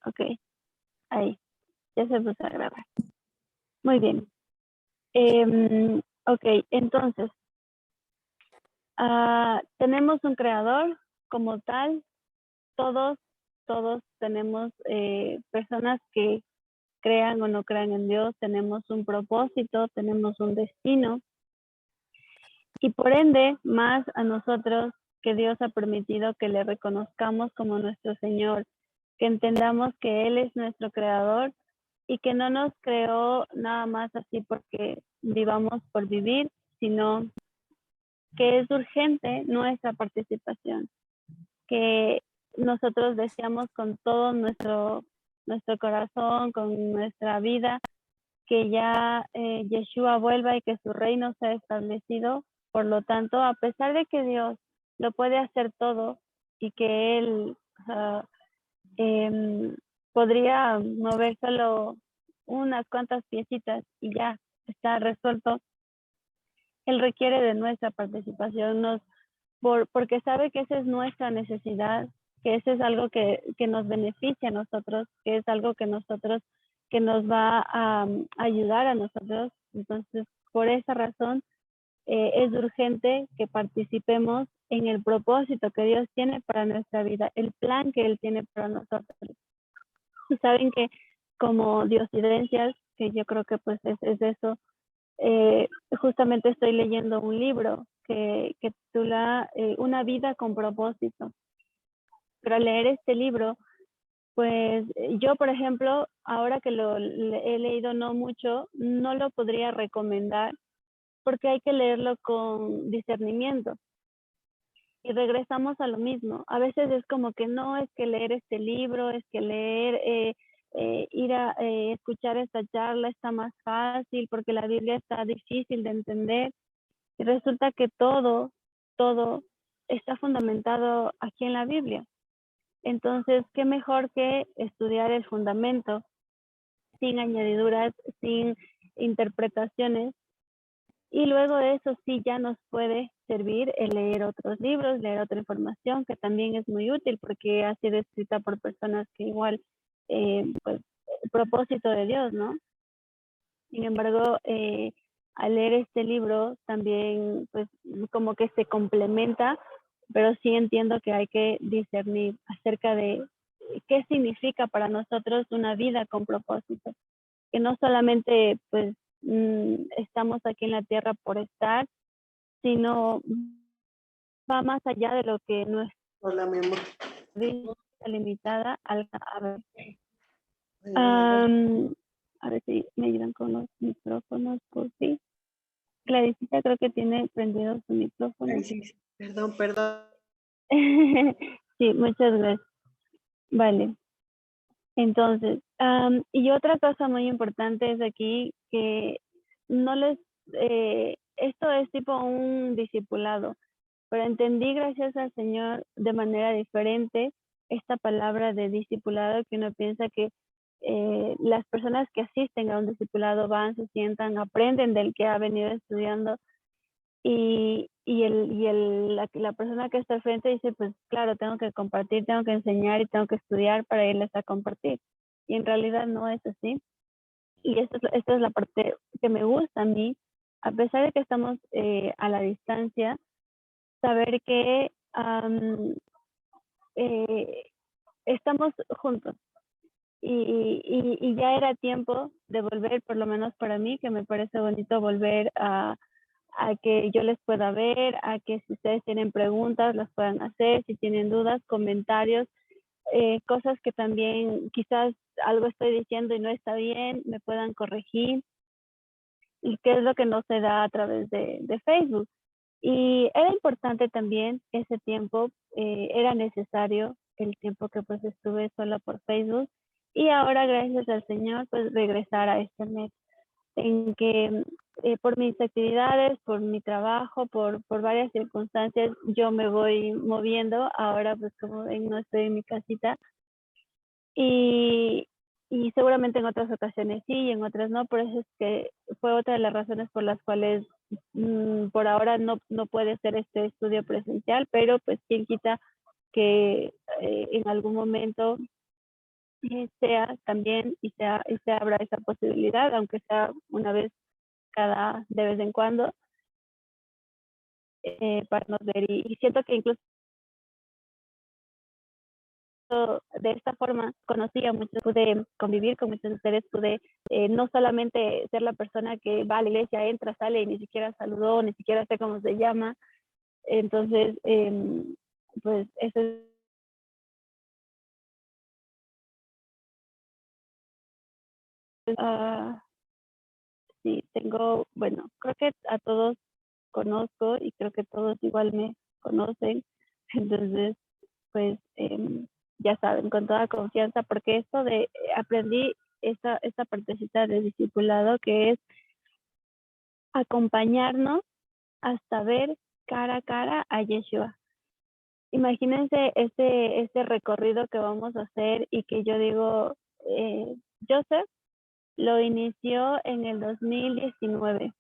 Ok, ahí, ya se puso a grabar. Muy bien. Ok, entonces, tenemos un creador como tal. Todos, todos tenemos personas que crean o no crean en Dios, tenemos un propósito, tenemos un destino. Y por ende, más a nosotros que Dios ha permitido que le reconozcamos como nuestro Señor, que entendamos que Él es nuestro creador y que no nos creó nada más así porque vivamos por vivir, sino que es urgente nuestra participación, que nosotros deseamos con todo nuestro corazón, con nuestra vida, que ya Yeshua vuelva y que su reino sea establecido. Por lo tanto, a pesar de que Dios lo puede hacer todo y que Él eh, podría mover solo unas cuantas piecitas y ya está resuelto, Él requiere de nuestra participación, porque sabe que esa es nuestra necesidad, que eso es algo que nos beneficia a nosotros, que es algo que nos va a ayudar a nosotros. Entonces, por esa razón, es urgente que participemos en el propósito que Dios tiene para nuestra vida, el plan que Él tiene para nosotros. Y saben que como diosidencias, que yo creo que pues es eso, justamente estoy leyendo un libro que titula Una vida con propósito. Pero al leer este libro, pues yo, por ejemplo, ahora que lo he leído no mucho, no lo podría recomendar porque hay que leerlo con discernimiento. Y regresamos a lo mismo. A veces es como que no, es que leer este libro, es que leer, ir a escuchar esta charla está más fácil porque la Biblia está difícil de entender. Y resulta que todo está fundamentado aquí en la Biblia. Entonces, qué mejor que estudiar el fundamento sin añadiduras, sin interpretaciones. Y luego de eso sí ya nos puede servir el leer otros libros, leer otra información que también es muy útil porque ha sido escrita por personas que igual, pues, el propósito de Dios, ¿no? Sin embargo, al leer este libro también, pues, como que se complementa, pero sí entiendo que hay que discernir acerca de qué significa para nosotros una vida con propósito, que no solamente, pues, estamos aquí en la tierra por estar, sino va más allá de lo que nuestra Hola, mi amor. vista limitada alcanza a ver. Hola. A ver si me ayudan con los micrófonos, por fin. Clarisita creo que tiene prendido su micrófono. Ay, sí, sí. Perdón. Sí, muchas gracias. Vale. Entonces, y otra cosa muy importante es aquí que no les, esto es tipo un discipulado, pero entendí gracias al Señor de manera diferente esta palabra de discipulado, que uno piensa que las personas que asisten a un discipulado van, se sientan, aprenden del que ha venido estudiando la persona que está al frente dice, pues claro, tengo que compartir, tengo que enseñar y tengo que estudiar para irles a compartir. Y en realidad no es así. Y esta es la parte que me gusta a mí, a pesar de que estamos a la distancia, saber que eh, estamos juntos. Y ya era tiempo de volver, por lo menos para mí, que me parece bonito volver a que yo les pueda ver, a que si ustedes tienen preguntas las puedan hacer, si tienen dudas, comentarios, cosas que también quizás algo estoy diciendo y no está bien, me puedan corregir, y qué es lo que no se da a través de Facebook. Y era importante también ese tiempo, era necesario el tiempo que pues estuve sola por Facebook, y ahora gracias al Señor pues regresar a este mes en que por mis actividades, por mi trabajo, por varias circunstancias, yo me voy moviendo. Ahora, pues como ven, no estoy en mi casita. Y, y seguramente en otras ocasiones sí y en otras no. Por eso es que fue otra de las razones por las cuales por ahora no puede ser este estudio presencial, pero pues quien quita que en algún momento sea también y se abra esa posibilidad, aunque sea una vez de vez en cuando, para nos ver. Y siento que incluso de esta forma conocí a muchos, pude convivir con muchos de ustedes, pude no solamente ser la persona que va a la iglesia, entra, sale y ni siquiera saludó, ni siquiera sé cómo se llama. Entonces, pues eso es. Sí, bueno, creo que a todos conozco y creo que todos igual me conocen. Entonces, pues ya saben, con toda confianza, porque esto aprendí esta partecita de discipulado que es acompañarnos hasta ver cara a cara a Yeshua. Imagínense este recorrido que vamos a hacer y que yo digo, Joseph lo inició en el 2019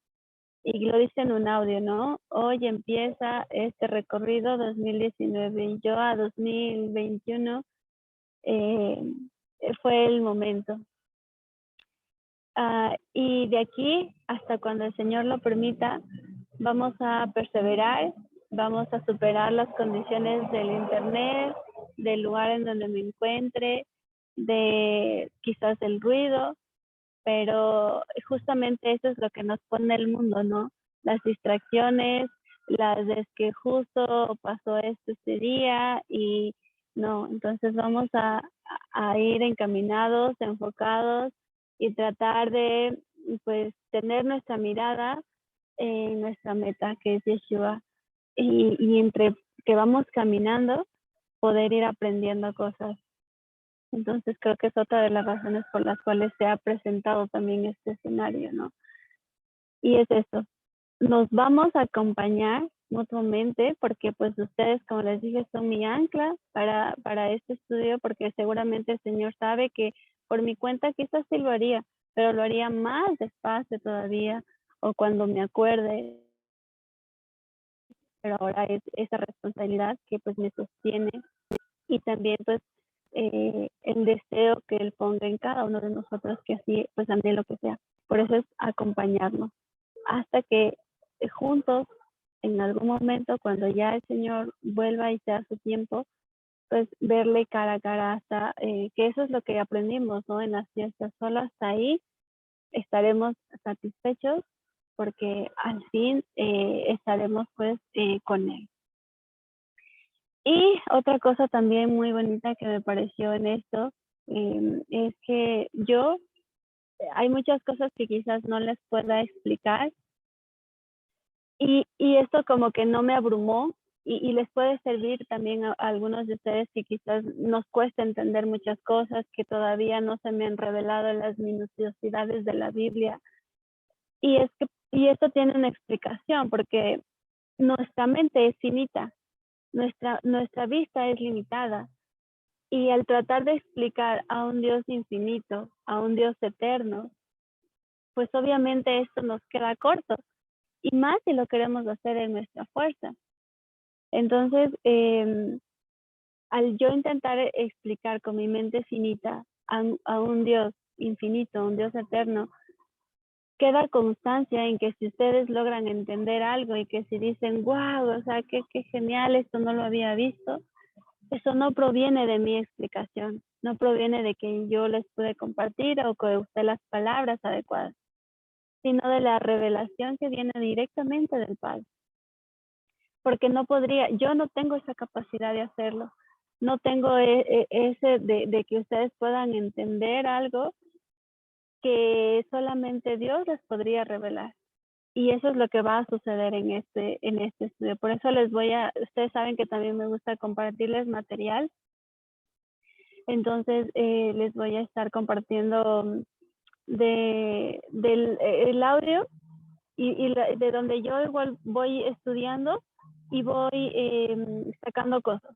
y lo dice en un audio, ¿no? Hoy empieza este recorrido 2019 y yo a 2021 fue el momento. Y de aquí hasta cuando el Señor lo permita, vamos a perseverar, vamos a superar las condiciones del internet, del lugar en donde me encuentre, de quizás el ruido, pero justamente eso es lo que nos pone el mundo, ¿no? Las distracciones, las de que justo pasó esto este día y no, entonces vamos a ir encaminados, enfocados y tratar de, pues, tener nuestra mirada en nuestra meta, que es Yeshua, y entre que vamos caminando, poder ir aprendiendo cosas. Entonces creo que es otra de las razones por las cuales se ha presentado también este escenario, ¿no? Y es eso, nos vamos a acompañar mutuamente porque pues ustedes, como les dije, son mi ancla para este estudio, porque seguramente el Señor sabe que por mi cuenta quizás sí lo haría, pero lo haría más despacio todavía o cuando me acuerde, pero ahora es esa responsabilidad que pues me sostiene y también pues el deseo que Él ponga en cada uno de nosotros, que así pues también lo que sea. Por eso es acompañarnos hasta que juntos en algún momento, cuando ya el Señor vuelva y sea su tiempo, pues verle cara a cara hasta que eso es lo que aprendimos, ¿no? En las fiestas, solo hasta ahí estaremos satisfechos porque al fin estaremos pues con Él. Y otra cosa también muy bonita que me pareció en esto es que hay muchas cosas que quizás no les pueda explicar y esto como que no me abrumó y les puede servir también a algunos de ustedes que quizás nos cuesta entender muchas cosas que todavía no se me han revelado las minuciosidades de la Biblia. Y esto tiene una explicación porque nuestra mente es finita, nuestra vista es limitada. Y al tratar de explicar a un Dios infinito, a un Dios eterno, pues obviamente esto nos queda corto. Y más si lo queremos hacer en nuestra fuerza. Entonces, al yo intentar explicar con mi mente finita a un Dios infinito, a un Dios eterno, queda constancia en que si ustedes logran entender algo y que si dicen, wow, o sea, qué genial, esto no lo había visto, eso no proviene de mi explicación, no proviene de que yo les pude compartir o que usted las palabras adecuadas, sino de la revelación que viene directamente del Padre. Porque yo no tengo esa capacidad de hacerlo, no tengo ese de que ustedes puedan entender algo que solamente Dios les podría revelar. Y eso es lo que va a suceder en este estudio. Por eso ustedes saben que también me gusta compartirles material. Entonces les voy a estar compartiendo el audio y de donde yo igual voy estudiando y voy sacando cosas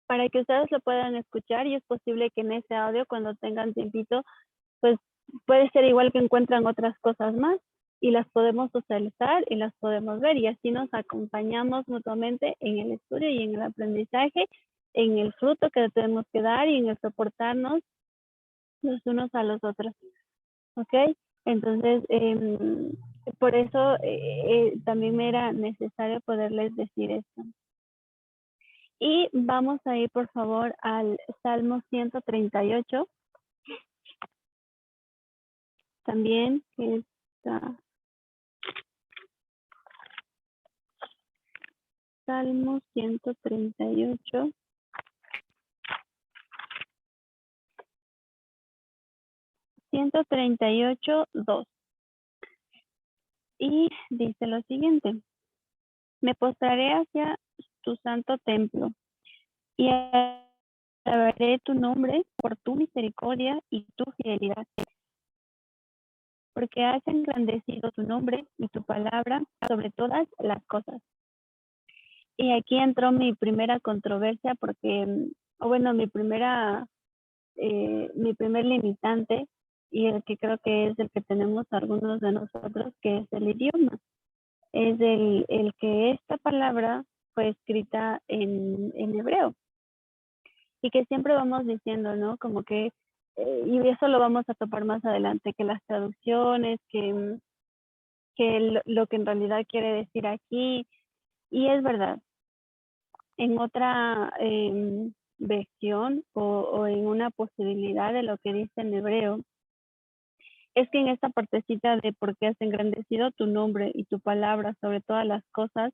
para que ustedes lo puedan escuchar y es posible que en ese audio cuando tengan tiempito, pues puede ser igual que encuentran otras cosas más y las podemos socializar y las podemos ver y así nos acompañamos mutuamente en el estudio y en el aprendizaje en el fruto que tenemos que dar y en el soportarnos los unos a los otros. ¿Ok? Entonces, por eso también me era necesario poderles decir esto. Y vamos a ir, por favor, al Salmo 138. También está Salmo 138. (138:2). Y dice lo siguiente: me postraré hacia tu santo templo y alabaré tu nombre por tu misericordia y tu fidelidad, porque has engrandecido tu nombre y tu palabra sobre todas las cosas. Y aquí entró mi primera controversia porque, o bueno, mi primer limitante, y el que creo que es el que tenemos algunos de nosotros, que es el idioma. Es el que esta palabra fue escrita en hebreo. Y que siempre vamos diciendo, ¿no? Como que, y eso lo vamos a topar más adelante, que las traducciones, que lo que en realidad quiere decir aquí, y es verdad. En otra versión o en una posibilidad de lo que dice en hebreo, es que en esta partecita de porque has engrandecido tu nombre y tu palabra sobre todas las cosas,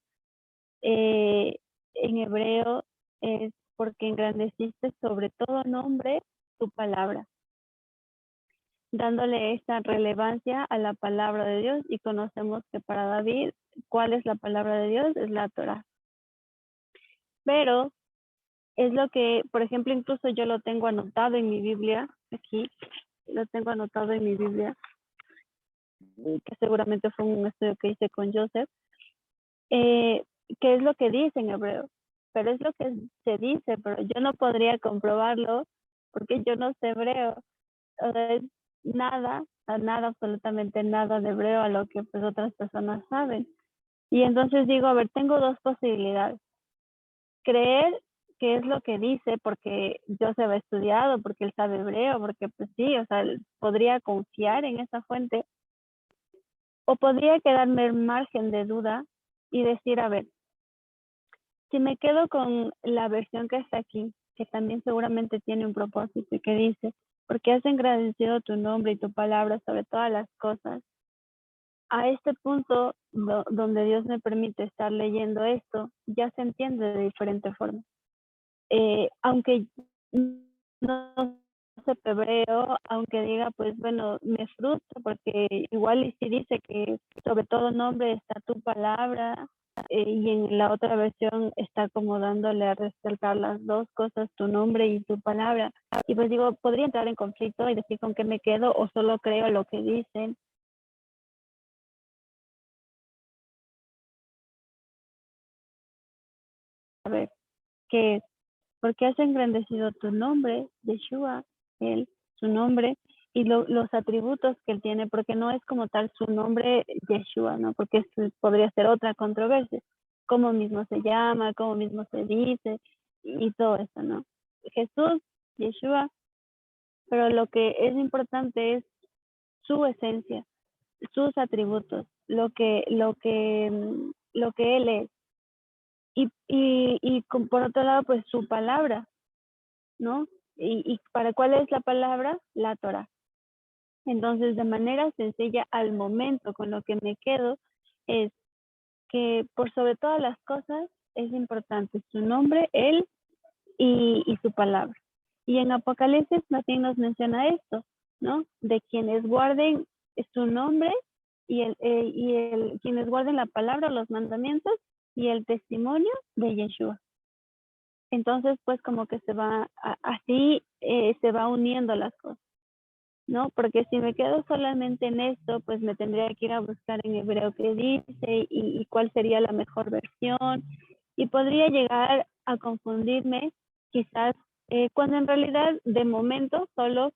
en hebreo es porque engrandeciste sobre todo nombre tu palabra, dándole esta relevancia a la palabra de Dios. Y conocemos que para David, ¿cuál es la palabra de Dios? Es la Torá. Pero es lo que, por ejemplo, incluso yo lo tengo anotado en mi Biblia, aquí, lo tengo anotado en mi Biblia, que seguramente fue un estudio que hice con Joseph, que es lo que dice en hebreo, pero es lo que se dice, pero yo no podría comprobarlo porque yo no sé hebreo. O sea, es nada, absolutamente nada de hebreo a lo que pues otras personas saben. Y entonces digo, a ver, tengo dos posibilidades. Creer que es lo que dice porque yo se ha estudiado, porque él sabe hebreo, porque pues sí, o sea, podría confiar en esa fuente, o podría quedarme en margen de duda y decir, a ver, si me quedo con la versión que está aquí, que también seguramente tiene un propósito y que dice, porque has engrandecido tu nombre y tu palabra sobre todas las cosas, a este punto donde Dios me permite estar leyendo esto, ya se entiende de diferente forma. Aunque no sepa hebreo, aunque diga, pues bueno, me frustra porque igual y si dice que sobre todo nombre está tu palabra, y en la otra versión está como dándole a resaltar las dos cosas, tu nombre y tu palabra. Y pues digo, podría entrar en conflicto y decir con qué me quedo o solo creo lo que dicen. A ver, que porque has engrandecido tu nombre, Yeshua, él, su nombre, y los atributos que él tiene, porque no es como tal su nombre Yeshua, ¿no? Porque podría ser otra controversia, cómo mismo se llama, cómo mismo se dice, y todo eso, ¿no? Jesús, Yeshua, pero lo que es importante es su esencia, sus atributos, lo que él es. Y por otro lado, pues su palabra, ¿no? ¿Y para cuál es la palabra? La Torah. Entonces, de manera sencilla, al momento con lo que me quedo es que por sobre todas las cosas es importante su nombre, él y su palabra. Y en Apocalipsis también nos menciona esto, ¿no? De quienes guarden su nombre quienes guarden la palabra, los mandamientos y el testimonio de Yeshua. Entonces, pues como que así se va uniendo las cosas, ¿no? Porque si me quedo solamente en esto, pues me tendría que ir a buscar en hebreo qué dice y cuál sería la mejor versión. Y podría llegar a confundirme quizás cuando en realidad de momento solo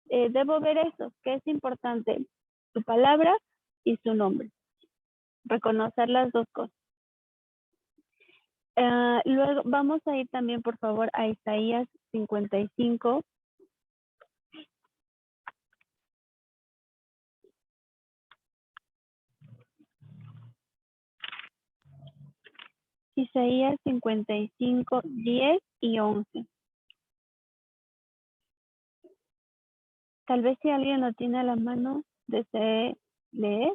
debo ver eso, que es importante, su palabra y su nombre. Reconocer las dos cosas. Luego vamos a ir también, por favor, a Isaías 55. Isaías 55, 10 y 11. Tal vez si alguien lo tiene a la mano, desee leer.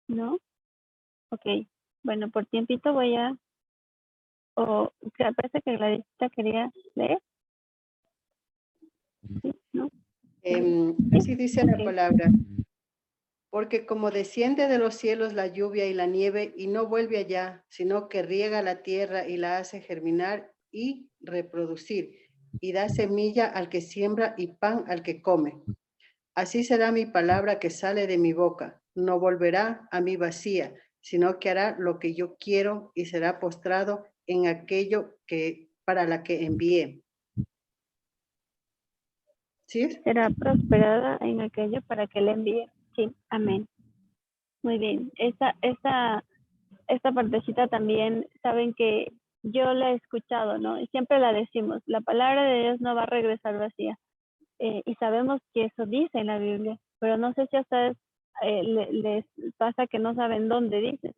¿No? Ok. Bueno, por tiempito voy a... O sea, parece que Gladysita quería leer. ¿Sí? ¿No? Así dice la Ok. palabra. Porque como desciende de los cielos la lluvia y la nieve y no vuelve allá, sino que riega la tierra y la hace germinar y reproducir, y da semilla al que siembra y pan al que come. Así será mi palabra que sale de mi boca. No volverá a mí vacía, sino que hará lo que yo quiero y será postrado en aquello que para la que envié. ¿Sí? Será prosperada en aquello para que le envíe. Sí, amén. Muy bien. Esta partecita también, saben que yo la he escuchado, ¿no? Y siempre la decimos, la palabra de Dios no va a regresar vacía. Y sabemos que eso dice en la Biblia, pero no sé si a ustedes les pasa que no saben dónde dice.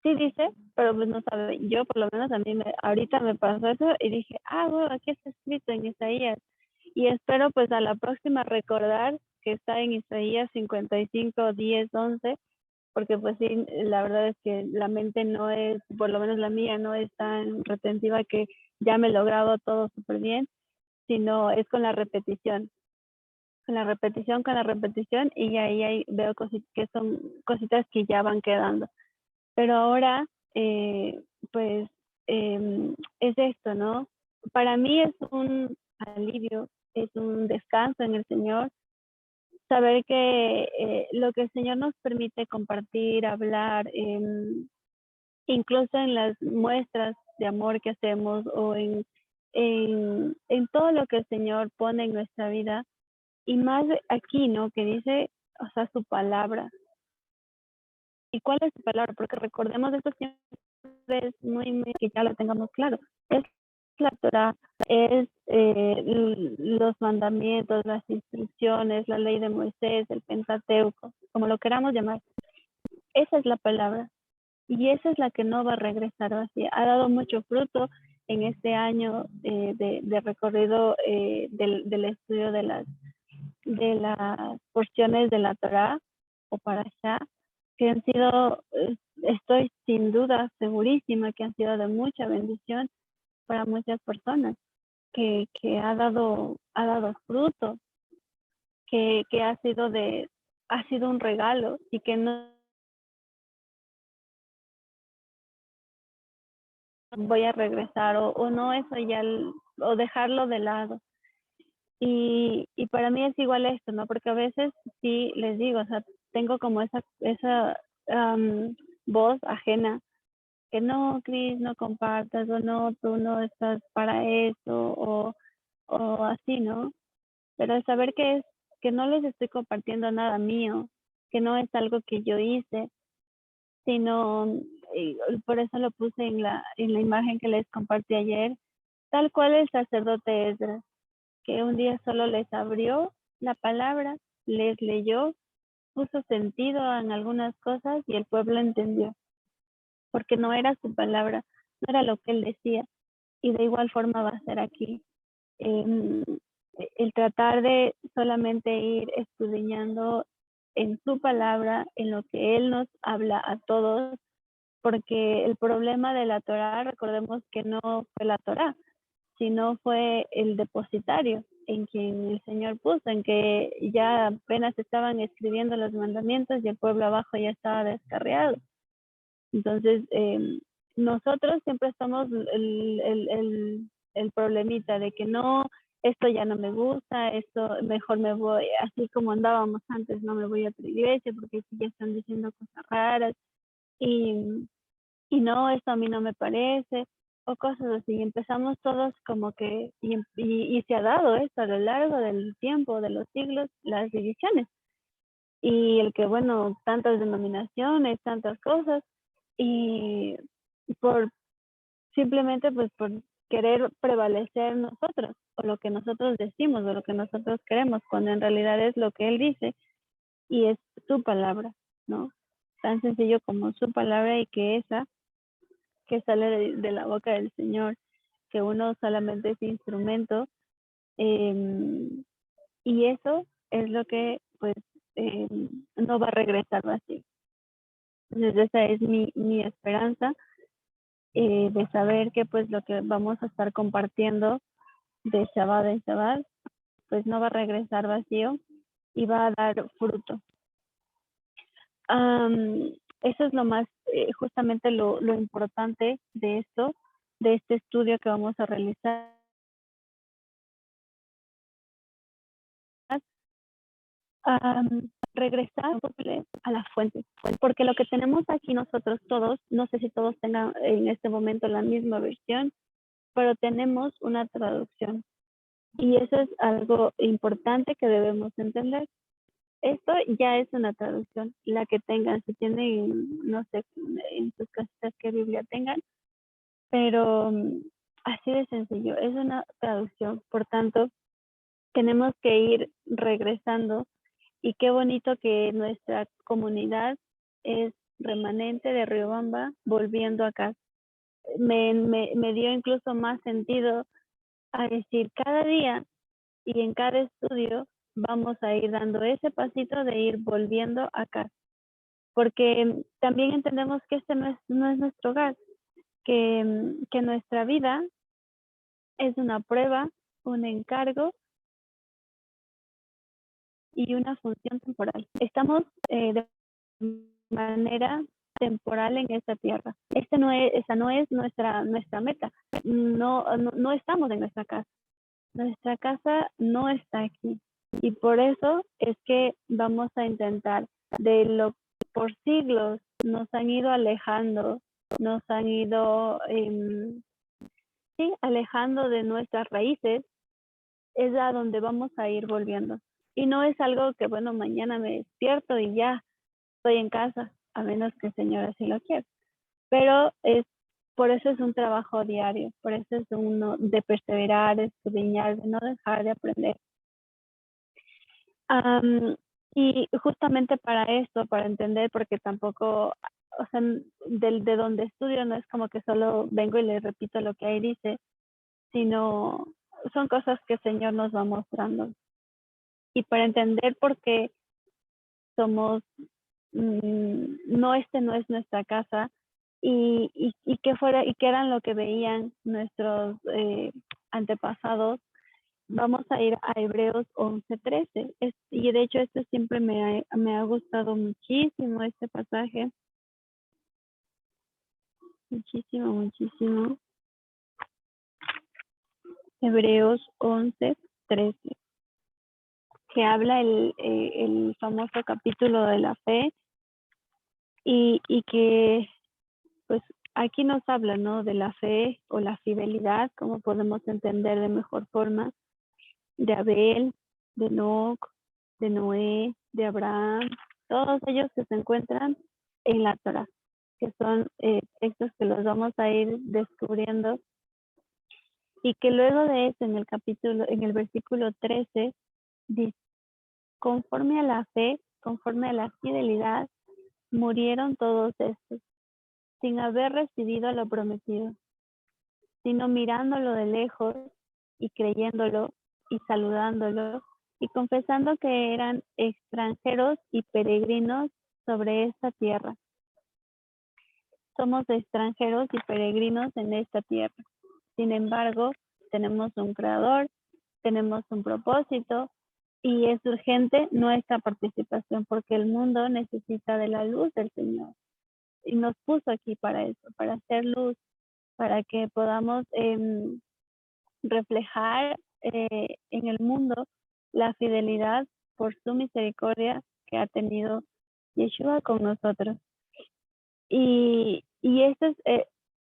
Sí dice, pero pues no saben. Yo por lo menos a mí ahorita me pasó eso y dije, bueno, aquí está escrito en Isaías. Y espero pues a la próxima recordar que está en Isaías 55, 10, 11, porque pues sí, la verdad es que la mente no es, por lo menos la mía, no es tan retentiva que ya me he logrado todo súper bien, sino es con la repetición, con la repetición, y ahí veo que son cositas que ya van quedando. Pero ahora, pues, es esto, ¿no? Para mí es un alivio, es un descanso en el Señor, saber que lo que el Señor nos permite compartir, hablar, incluso en las muestras de amor que hacemos o en todo lo que el Señor pone en nuestra vida, y más aquí, ¿no? Que dice, o sea, su palabra. ¿Y cuál es su palabra? Porque recordemos esto siempre es muy que ya lo tengamos claro. Es la Torah, es los mandamientos, las instrucciones, la ley de Moisés, el Pentateuco, como lo queramos llamar. Esa es la palabra. Y esa es la que no va a regresar vacía. Ha dado mucho fruto en este año de recorrido del estudio de las porciones de la Torah o Parashá, que han sido, estoy sin duda segurísima que han sido de mucha bendición para muchas personas, que ha dado fruto, que ha sido un regalo y que no voy a regresar o no, eso ya, o dejarlo de lado. Y para mí es igual esto, ¿no? Porque a veces sí les digo, o sea, tengo como esa voz ajena, que no, Cris, no compartas, o no, tú no estás para eso, o así, ¿no? Pero saber que no les estoy compartiendo nada mío, que no es algo que yo hice, sino, por eso lo puse en la imagen que les compartí ayer, tal cual el sacerdote Esdras, que un día solo les abrió la palabra, les leyó, puso sentido en algunas cosas y el pueblo entendió, porque no era su palabra, no era lo que él decía. Y de igual forma va a ser aquí. Eh, el tratar de solamente ir escudriñando en su palabra, en lo que él nos habla a todos, porque el problema de la Torá, recordemos que no fue la Torá, sino fue el depositario en quien el Señor puso, en que ya apenas estaban escribiendo los mandamientos y el pueblo abajo ya estaba descarriado. Entonces, nosotros siempre estamos el problemita de que no, esto ya no me gusta, esto mejor me voy, así como andábamos antes, no me voy a otra iglesia porque ya están diciendo cosas raras y, y no, esto a mí no me parece, o cosas así. Empezamos todos como que, y se ha dado esto a lo largo del tiempo, de los siglos, las divisiones. y el que, bueno, tantas denominaciones, tantas cosas, y por simplemente pues por querer prevalecer nosotros, o lo que nosotros decimos, o lo que nosotros queremos, cuando en realidad es lo que Él dice, y es su palabra, ¿no? Tan sencillo como su palabra y que esa que sale de la boca del Señor, que uno solamente es instrumento, y eso es lo que pues no va a regresar vacío. Entonces esa es mi esperanza, de saber que pues lo que vamos a estar compartiendo de Shabbat en Shabbat, pues no va a regresar vacío y va a dar fruto. Eso es lo más, justamente lo importante de esto, de este estudio que vamos a realizar. Regresar a la fuente, porque lo que tenemos aquí nosotros todos, no sé si todos tengan en este momento la misma versión, pero tenemos una traducción y eso es algo importante que debemos entender. Esto ya es una traducción, la que tengan, si tienen, no sé, en sus casitas qué Biblia tengan, pero así de sencillo, es una traducción, por tanto, tenemos que ir regresando y qué bonito que nuestra comunidad es remanente de Riobamba volviendo acá. Me dio incluso más sentido a decir cada día y en cada estudio vamos a ir dando ese pasito de ir volviendo acá, porque también entendemos que este no es nuestro hogar, que nuestra vida es una prueba, un encargo y una función temporal. Estamos de manera temporal en esta tierra. Esa no es nuestra meta. No estamos en nuestra casa. Nuestra casa no está aquí. Y por eso es que vamos a intentar, de lo por siglos nos han ido alejando, nos han ido sí, alejando de nuestras raíces, es a donde vamos a ir volviendo. Y no es algo que, bueno, mañana me despierto y ya estoy en casa, a menos que el Señor así lo quiera. Pero por eso es un trabajo diario, por eso es uno de perseverar, de escudriñar, de no dejar de aprender. Y justamente para esto, para entender, porque tampoco, o sea, de donde estudio no es como que solo vengo y le repito lo que ahí dice, sino son cosas que el Señor nos va mostrando. Y para entender por qué somos, no es nuestra casa, y que eran lo que veían nuestros antepasados, vamos a ir a Hebreos 11:13. Y de hecho, esto siempre me ha gustado muchísimo, este pasaje. Muchísimo, muchísimo. Hebreos 11:13. Que habla el famoso capítulo de la fe y que pues aquí nos habla, ¿no? De la fe o la fidelidad, como podemos entender de mejor forma, de Abel, de Enoc, de Noé, de Abraham, todos ellos que se encuentran en la Torá, que son textos que los vamos a ir descubriendo y que luego de eso en el versículo 13, dice, conforme a la fe, conforme a la fidelidad, murieron todos estos, sin haber recibido lo prometido, sino mirándolo de lejos y creyéndolo y saludándolo y confesando que eran extranjeros y peregrinos sobre esta tierra. Somos extranjeros y peregrinos en esta tierra. Sin embargo, tenemos un creador, tenemos un propósito y es urgente nuestra participación porque el mundo necesita de la luz del Señor. Y nos puso aquí para eso, para hacer luz, para que podamos reflejar en el mundo la fidelidad por su misericordia que ha tenido Yeshua con nosotros. Y esa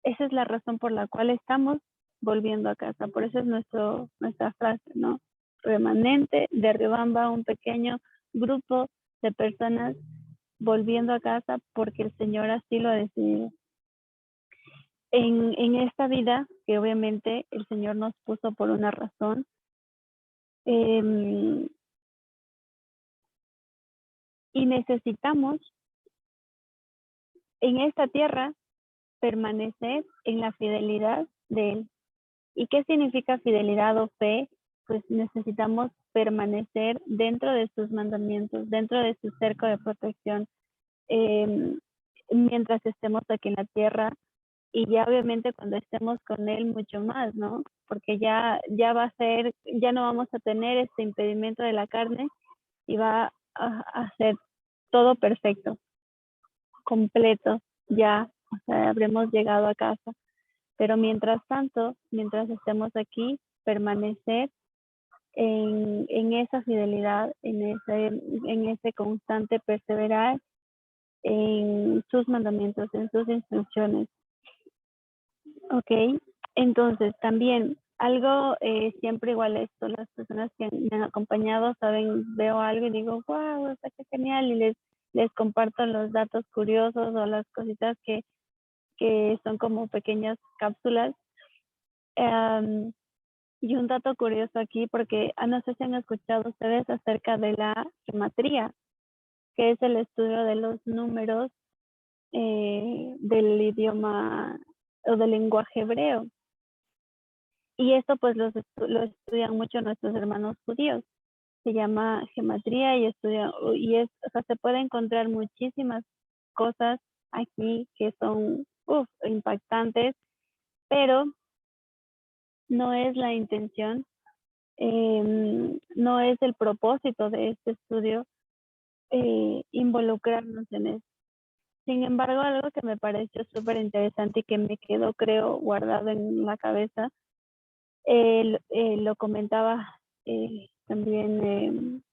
es la razón por la cual estamos volviendo a casa. Por eso es nuestra frase, ¿no? Remanente de Riobamba, un pequeño grupo de personas volviendo a casa porque el Señor así lo ha decidido. En esta vida, que obviamente el Señor nos puso por una razón, y necesitamos en esta tierra permanecer en la fidelidad de Él. ¿Y qué significa fidelidad o fe? Pues necesitamos permanecer dentro de sus mandamientos, dentro de su cerco de protección, mientras estemos aquí en la tierra, y ya obviamente cuando estemos con Él mucho más, ¿no? Porque ya va a ser, ya no vamos a tener este impedimento de la carne y va a ser todo perfecto, completo, ya, o sea, habremos llegado a casa. Pero mientras tanto, mientras estemos aquí, permanecer en esa fidelidad, en ese constante perseverar en sus mandamientos, en sus instrucciones. Ok, entonces también algo siempre igual esto, las personas que me han acompañado saben, veo algo y digo, wow, está qué genial, y les comparto los datos curiosos o las cositas que son como pequeñas cápsulas. Y un dato curioso aquí, porque no sé si han escuchado ustedes acerca de la gematría, que es el estudio de los números del idioma o del lenguaje hebreo. Y esto pues lo estudian mucho nuestros hermanos judíos. Se llama gematría y o sea, se puede encontrar muchísimas cosas aquí que son impactantes, pero no es la intención, no es el propósito de este estudio involucrarnos en eso. Sin embargo, algo que me pareció súper interesante y que me quedó, creo, guardado en la cabeza, lo comentaba también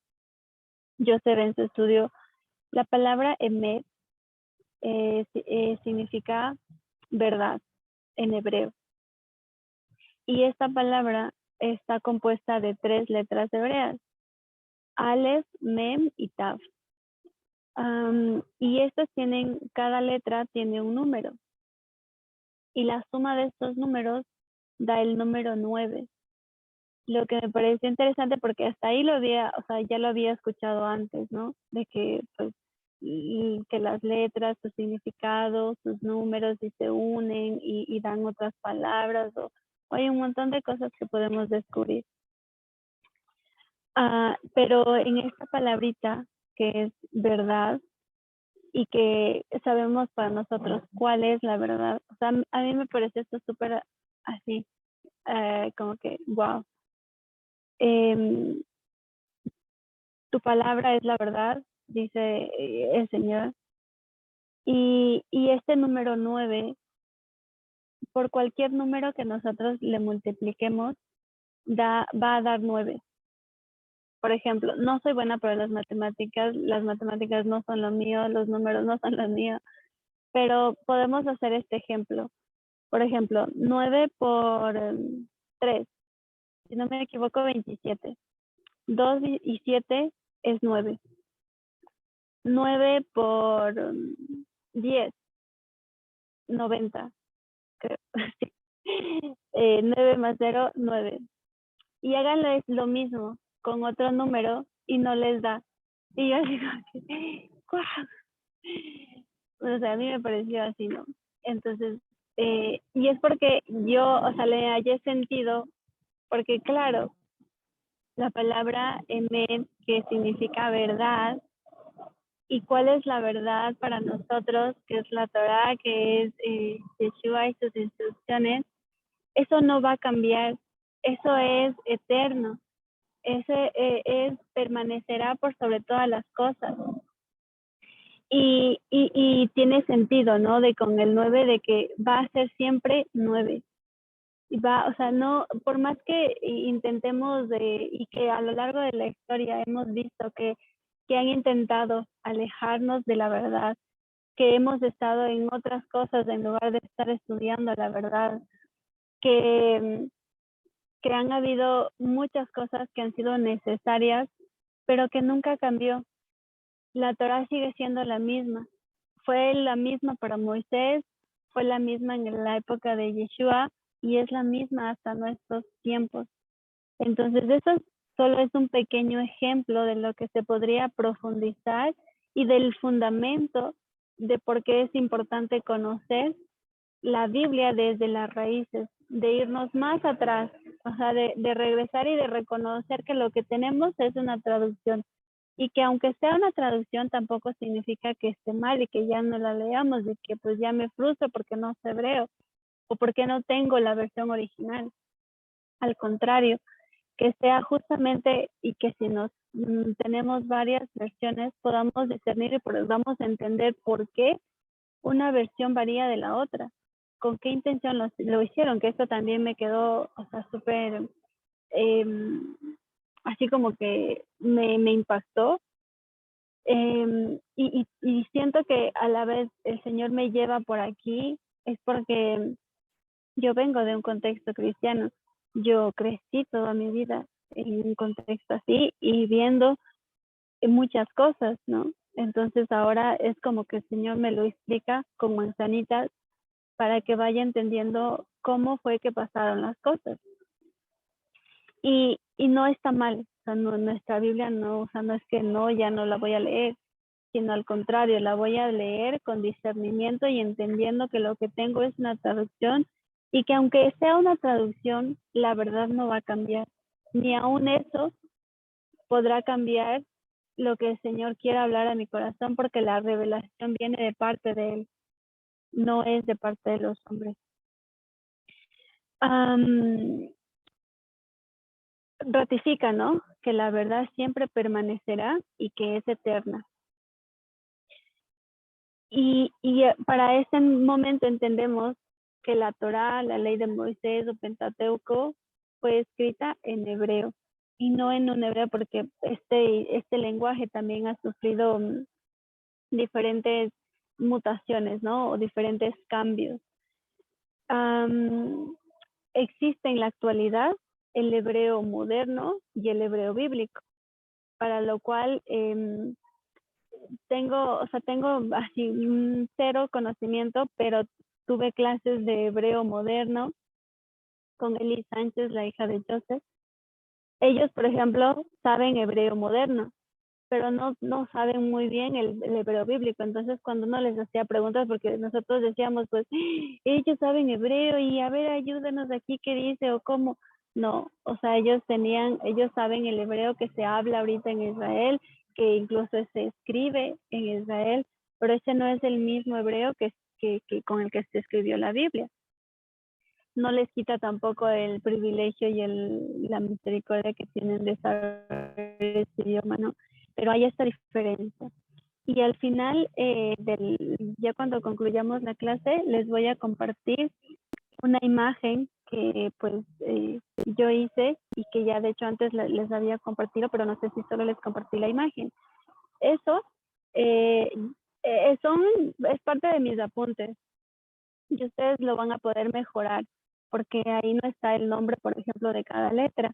Joseph en su estudio. La palabra emet significa verdad en hebreo. Y esta palabra está compuesta de 3 letras hebreas: Aleph, Mem y Tav. Y estas cada letra tiene un número. Y la suma de estos números da el número 9. Lo que me pareció interesante porque hasta ahí ya lo había escuchado antes, ¿no? De que pues que las letras, su significado, sus números y se unen y dan otras palabras o hay un montón de cosas que podemos descubrir. Pero en esta palabrita que es verdad y que sabemos para nosotros cuál es la verdad, o sea, a mí me parece esto súper así, como que, wow. Tu palabra es la verdad, dice el Señor. Y este número 9, por cualquier número que nosotros le multipliquemos, va a dar 9. Por ejemplo, no soy buena para las matemáticas no son lo mío, los números no son lo mío, pero podemos hacer este ejemplo. Por ejemplo, 9 por 3, si no me equivoco, 27. 2 y 7 es 9. 9 por 10, 90, creo. 9 más 0, 9. Y háganlo lo mismo con otro número y no les da. Y yo digo, ¡guau! O sea, a mí me pareció así, ¿no? Entonces, y es porque yo, o sea, le hallé sentido, porque claro, la palabra emet, que significa verdad, y cuál es la verdad para nosotros, que es la Torah, que es Yeshua y sus instrucciones, eso no va a cambiar, eso es eterno, ese permanecerá por sobre todas las cosas. Y tiene sentido, ¿no? De con el 9, de que va a ser siempre 9. Y o sea, no, por más que intentemos y que a lo largo de la historia hemos visto que han intentado alejarnos de la verdad, que hemos estado en otras cosas en lugar de estar estudiando la verdad, que han habido muchas cosas que han sido necesarias, pero que nunca cambió. La Torá sigue siendo la misma. Fue la misma para Moisés, fue la misma en la época de Yeshua y es la misma hasta nuestros tiempos. Entonces, eso solo es un pequeño ejemplo de lo que se podría profundizar y del fundamento de por qué es importante conocer la Biblia desde las raíces, de irnos más atrás, o sea, de regresar y de reconocer que lo que tenemos es una traducción y que aunque sea una traducción tampoco significa que esté mal y que ya no la leamos y que pues ya me frustro porque no sé hebreo o porque no tengo la versión original. Al contrario, que sea justamente y que si nos tenemos varias versiones podamos discernir y podamos entender por qué una versión varía de la otra, con qué intención lo hicieron, que esto también me quedó, o sea, súper, así como que me impactó. Y siento que a la vez el Señor me lleva por aquí, es porque yo vengo de un contexto cristiano. Yo crecí toda mi vida en un contexto así y viendo muchas cosas, ¿no? Entonces ahora es como que el Señor me lo explica con manzanitas para que vaya entendiendo cómo fue que pasaron las cosas. Y no está mal, o sea, no, nuestra Biblia no, o sea, no es que no, ya no la voy a leer, sino al contrario, la voy a leer con discernimiento y entendiendo que lo que tengo es una traducción y que aunque sea una traducción, la verdad no va a cambiar. Ni aún eso podrá cambiar lo que el Señor quiera hablar a mi corazón porque la revelación viene de parte de Él, no es de parte de los hombres. Ratifica, ¿no? Que la verdad siempre permanecerá y que es eterna. Y para ese momento entendemos que la Torá, la ley de Moisés o Pentateuco fue escrita en hebreo y no en un hebreo porque este lenguaje también ha sufrido diferentes mutaciones, ¿no? O diferentes cambios. Existe en la actualidad el hebreo moderno y el hebreo bíblico, para lo cual tengo así un cero conocimiento, pero tuve clases de hebreo moderno con Eli Sánchez, la hija de Joseph. Ellos, por ejemplo, saben hebreo moderno, pero no saben muy bien el hebreo bíblico. Entonces, cuando uno les hacía preguntas, porque nosotros decíamos, pues, ellos saben hebreo y a ver, ayúdenos aquí, ¿qué dice o cómo? No, o sea, ellos saben el hebreo que se habla ahorita en Israel, que incluso se escribe en Israel, pero ese no es el mismo hebreo que con el que se escribió la Biblia. No les quita tampoco el privilegio y la misericordia que tienen de saber este idioma, ¿no? Pero hay esta diferencia. Y al final, ya cuando concluyamos la clase, les voy a compartir una imagen que pues yo hice y que ya de hecho antes les había compartido, pero no sé si solo les compartí la imagen. Eso es parte de mis apuntes y ustedes lo van a poder mejorar porque ahí no está el nombre, por ejemplo, de cada letra.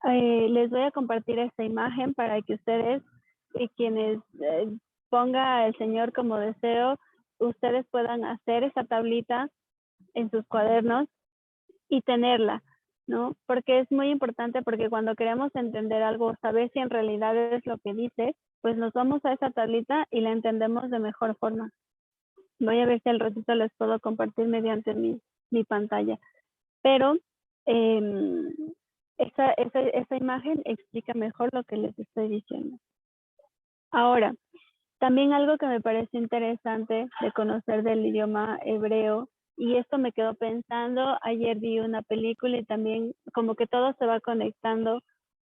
Les voy a compartir esta imagen para que ustedes, quienes ponga el Señor como deseo, ustedes puedan hacer esa tablita en sus cuadernos y tenerla, ¿no? Porque es muy importante porque cuando queremos entender algo, saber si en realidad es lo que dice, pues nos vamos a esa tablita y la entendemos de mejor forma. Voy a ver si al ratito les puedo compartir mediante mi pantalla. Pero esa imagen explica mejor lo que les estoy diciendo. Ahora, también algo que me parece interesante de conocer del idioma hebreo, y esto me quedó pensando, ayer vi una película y también como que todo se va conectando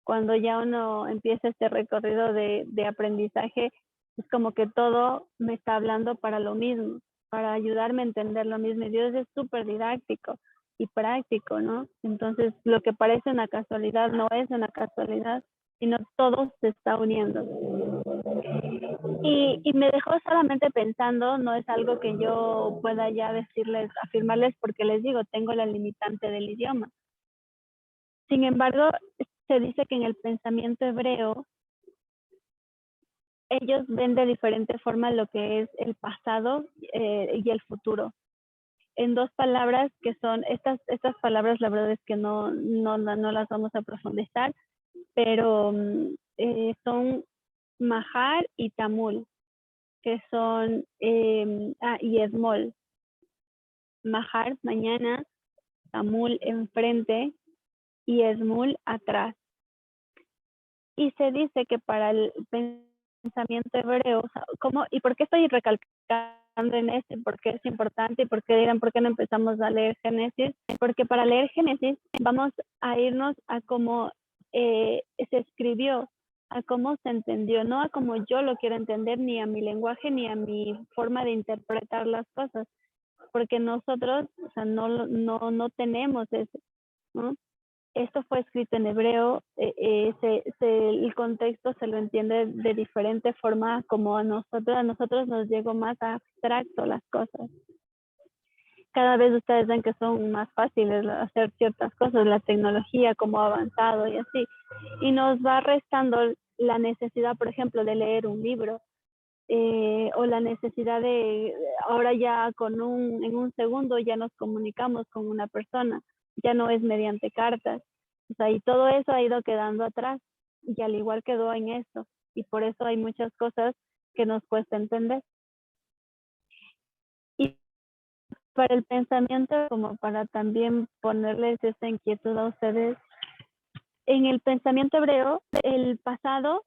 cuando ya uno empieza este recorrido de aprendizaje, es como que todo me está hablando para lo mismo, para ayudarme a entender lo mismo. Y Dios es súper didáctico y práctico, ¿no? Entonces, lo que parece una casualidad no es una casualidad, sino todo se está uniendo. Y me dejó solamente pensando, no es algo que yo pueda ya decirles, afirmarles, porque les digo, tengo la limitante del idioma. Sin embargo, se dice que en el pensamiento hebreo ellos ven de diferente forma lo que es el pasado y el futuro. En dos palabras que son, estas palabras la verdad es que no las vamos a profundizar, pero son Mahar y Tamul, que son, y Esmol. Mahar, mañana, Tamul, enfrente, y Esmul, atrás. Y se dice que para el pensamiento hebreo, o sea, ¿cómo, y por qué estoy recalcando en esto? ¿Por qué es importante? ¿Y por qué dirán, por qué no empezamos a leer Génesis? Porque para leer Génesis vamos a irnos a cómo se escribió, a cómo se entendió, no a cómo yo lo quiero entender, ni a mi lenguaje, ni a mi forma de interpretar las cosas, porque nosotros, o sea, no tenemos eso, ¿no? Esto fue escrito en hebreo, el contexto se lo entiende de diferente forma, como a nosotros nos llegó más abstracto las cosas. Cada vez ustedes ven que son más fáciles hacer ciertas cosas, la tecnología, cómo ha avanzado y así. Y nos va restando la necesidad, por ejemplo, de leer un libro, o la necesidad de, ahora ya en un segundo ya nos comunicamos con una persona, ya no es mediante cartas, o sea, y todo eso ha ido quedando atrás, y al igual quedó en esto, y por eso hay muchas cosas que nos cuesta entender. Y para el pensamiento, como para también ponerles esa inquietud a ustedes, en el pensamiento hebreo, el pasado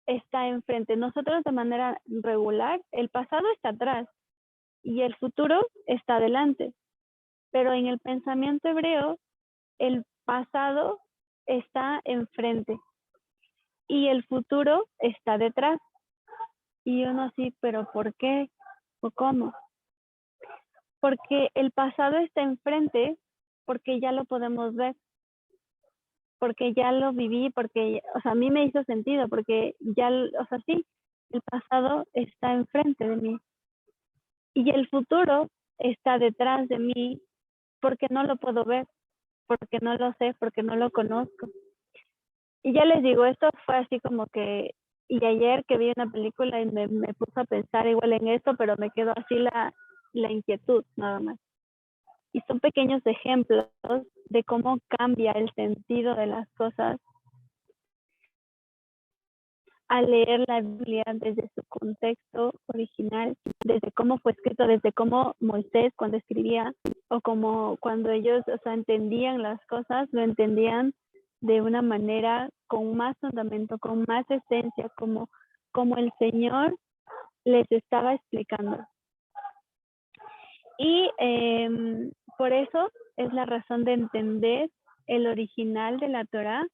está enfrente. Nosotros de manera regular, el pasado está atrás y el futuro está adelante. Pero en el pensamiento hebreo, el pasado está enfrente y el futuro está detrás. Y uno así, pero ¿por qué? ¿O cómo? Porque el pasado está enfrente porque ya lo podemos ver, porque ya lo viví, porque, o sea, a mí me hizo sentido, porque ya, o sea, sí, el pasado está enfrente de mí. Y el futuro está detrás de mí porque no lo puedo ver, porque no lo sé, porque no lo conozco. Y ya les digo, esto fue así como que, y ayer que vi una película y me puso a pensar igual en esto, pero me quedó así la inquietud nada más. Y son pequeños ejemplos de cómo cambia el sentido de las cosas al leer la Biblia desde su contexto original, desde cómo fue escrito, desde cómo Moisés cuando escribía, o como cuando ellos, o sea, entendían las cosas, lo entendían de una manera con más fundamento, con más esencia, como el Señor les estaba explicando. Y por eso es la razón de entender el original de la Torá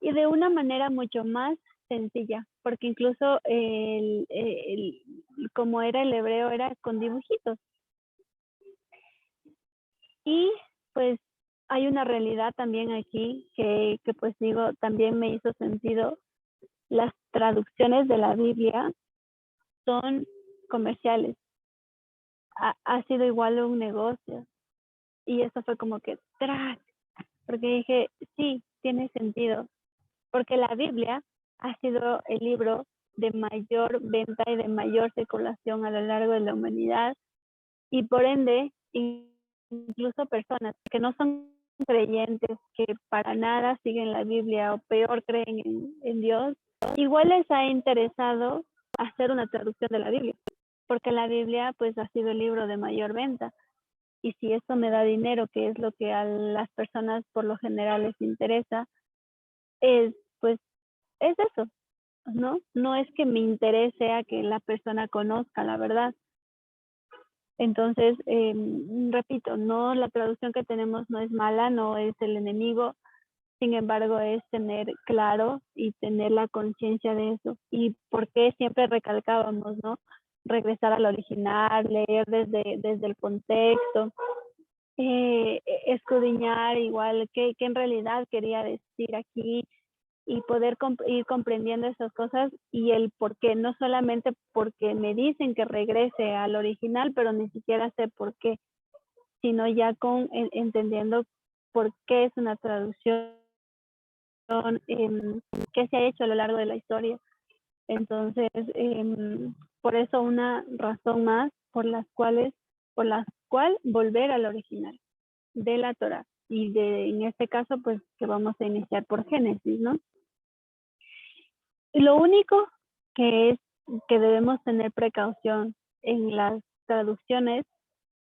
y de una manera mucho más sencilla, porque incluso como era el hebreo, era con dibujitos. Y pues hay una realidad también aquí que pues digo, también me hizo sentido. Las traducciones de la Biblia son comerciales. Ha sido igual un negocio. Y eso fue como que, ¡trac! Porque dije, sí, tiene sentido. Porque la Biblia ha sido el libro de mayor venta y de mayor circulación a lo largo de la humanidad, y por ende, incluso personas que no son creyentes, que para nada siguen la Biblia o peor creen en Dios, igual les ha interesado hacer una traducción de la Biblia, porque la Biblia pues ha sido el libro de mayor venta. Y si esto me da dinero, que es lo que a las personas por lo general les interesa, pues es eso, ¿no? No es que mi interés sea que la persona conozca la verdad. Entonces, repito, no, la traducción que tenemos no es mala, no es el enemigo, sin embargo, es tener claro y tener la conciencia de eso. Y por qué siempre recalcábamos, ¿no? Regresar al original, leer desde el contexto, escudriñar igual qué en realidad quería decir aquí, y poder ir comprendiendo esas cosas y el por qué, no solamente porque me dicen que regrese al original, pero ni siquiera sé por qué, sino ya entendiendo por qué es una traducción, qué se ha hecho a lo largo de la historia. Entonces, por eso una razón más por las cual volver al original de la Torá. Y en este caso, pues que vamos a iniciar por Génesis, ¿no? Lo único que es que debemos tener precaución en las traducciones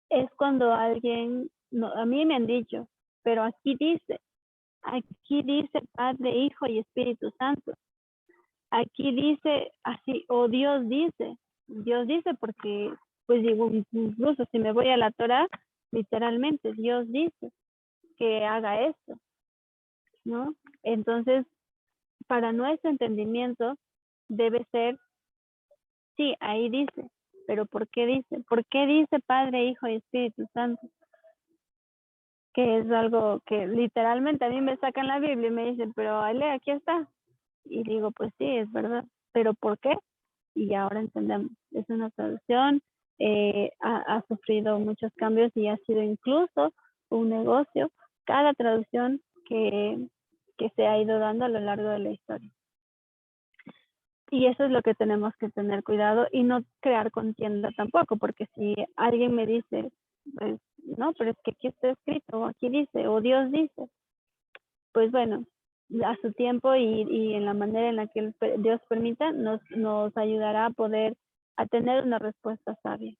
es cuando alguien, no, a mí me han dicho, pero aquí dice Padre, Hijo y Espíritu Santo. Aquí dice así, o Dios dice porque, pues digo, incluso si me voy a la Torá, literalmente Dios dice que haga esto, ¿no? Entonces, para nuestro entendimiento debe ser, sí, ahí dice, pero ¿por qué dice? ¿Por qué dice Padre, Hijo y Espíritu Santo? Que es algo que literalmente a mí me sacan la Biblia y me dicen, pero Ale, aquí está. Y digo, pues sí, es verdad, pero ¿por qué? Y ahora entendemos, es una traducción, ha sufrido muchos cambios y ha sido incluso un negocio, cada traducción que se ha ido dando a lo largo de la historia. Y eso es lo que tenemos que tener cuidado y no crear contienda tampoco, porque si alguien me dice, pues no, pero es que aquí está escrito, o aquí dice, o Dios dice, pues bueno, a su tiempo y en la manera en la que Dios permita, nos ayudará a poder a tener una respuesta sabia.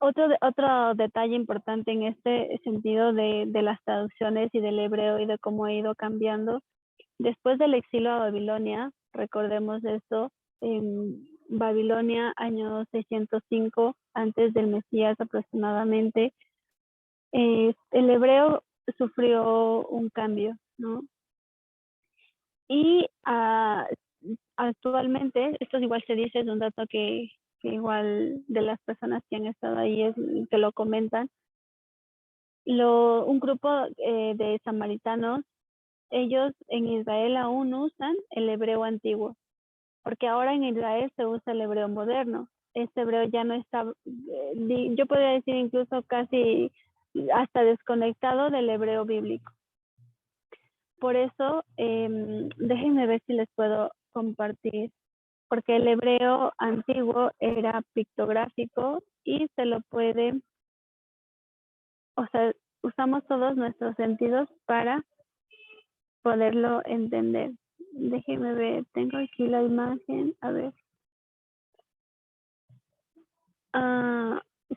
Otro detalle importante en este sentido de las traducciones y del hebreo y de cómo ha ido cambiando, después del exilio a Babilonia, recordemos esto, en Babilonia, año 605, antes del Mesías aproximadamente, el hebreo sufrió un cambio, ¿no? Y actualmente, esto igual se dice, es un dato que igual de las personas que han estado ahí que lo comentan, un grupo de samaritanos, ellos en Israel aún usan el hebreo antiguo, porque ahora en Israel se usa el hebreo moderno. Este hebreo ya no está, yo podría decir incluso casi hasta desconectado del hebreo bíblico. Por eso, déjenme ver si les puedo compartir, porque el hebreo antiguo era pictográfico y se lo puede, o sea, usamos todos nuestros sentidos para poderlo entender. Déjenme ver, tengo aquí la imagen, a ver.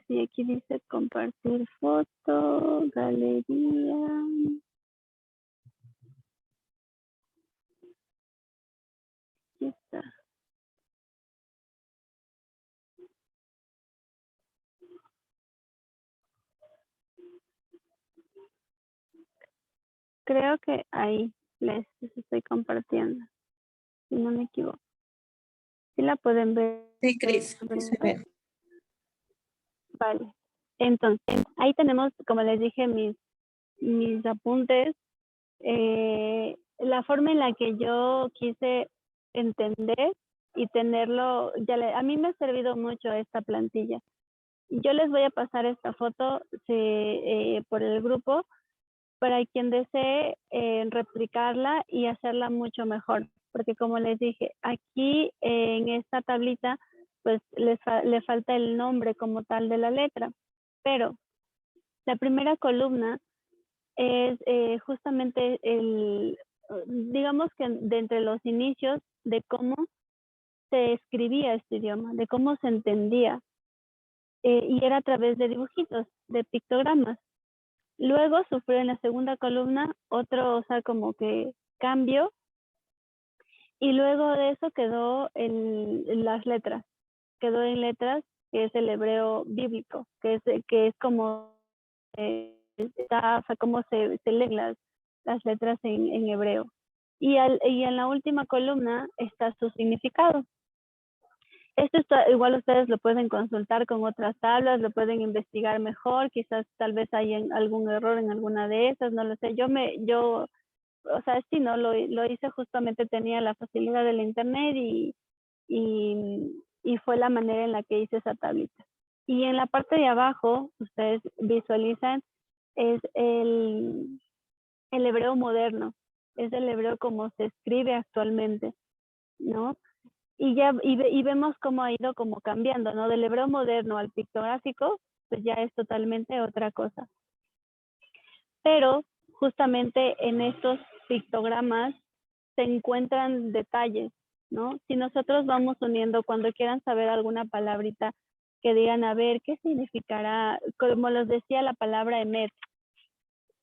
Sí, aquí dice compartir foto, galería. Aquí está. Creo que ahí les estoy compartiendo, si no me equivoco. ¿Sí la pueden ver? Sí, Cris, sí se ve. Vale. Entonces, ahí tenemos, como les dije, mis apuntes. La forma en la que yo quise entender y tenerlo, a mí me ha servido mucho esta plantilla. Yo les voy a pasar esta foto por el grupo para quien desee replicarla y hacerla mucho mejor. Porque como les dije, aquí en esta tablita, pues le falta el nombre como tal de la letra. Pero la primera columna es justamente digamos que de entre los inicios de cómo se escribía este idioma, de cómo se entendía. Y era a través de dibujitos, de pictogramas. Luego sufrió en la segunda columna otro, o sea, como que cambio. Y luego de eso quedó las letras. Quedó en letras, que es el hebreo bíblico, que es como o sea, cómo se leen las letras en hebreo. Y en la última columna está su significado. Esto igual ustedes lo pueden consultar con otras tablas, lo pueden investigar mejor, quizás tal vez hay algún error en alguna de esas, no lo sé. O sea, sí, no, lo hice justamente, tenía la facilidad del internet y fue la manera en la que hice esa tablita. Y en la parte de abajo, ustedes visualizan, es el hebreo moderno. es el hebreo como se escribe actualmente, ¿no? Y vemos cómo ha ido como cambiando, ¿no? Del hebreo moderno al pictográfico, pues ya es totalmente otra cosa. Pero justamente en estos pictogramas se encuentran detalles, ¿no? Si nosotros vamos uniendo, cuando quieran saber alguna palabrita, que digan, a ver, ¿qué significará? Como les decía la palabra emet,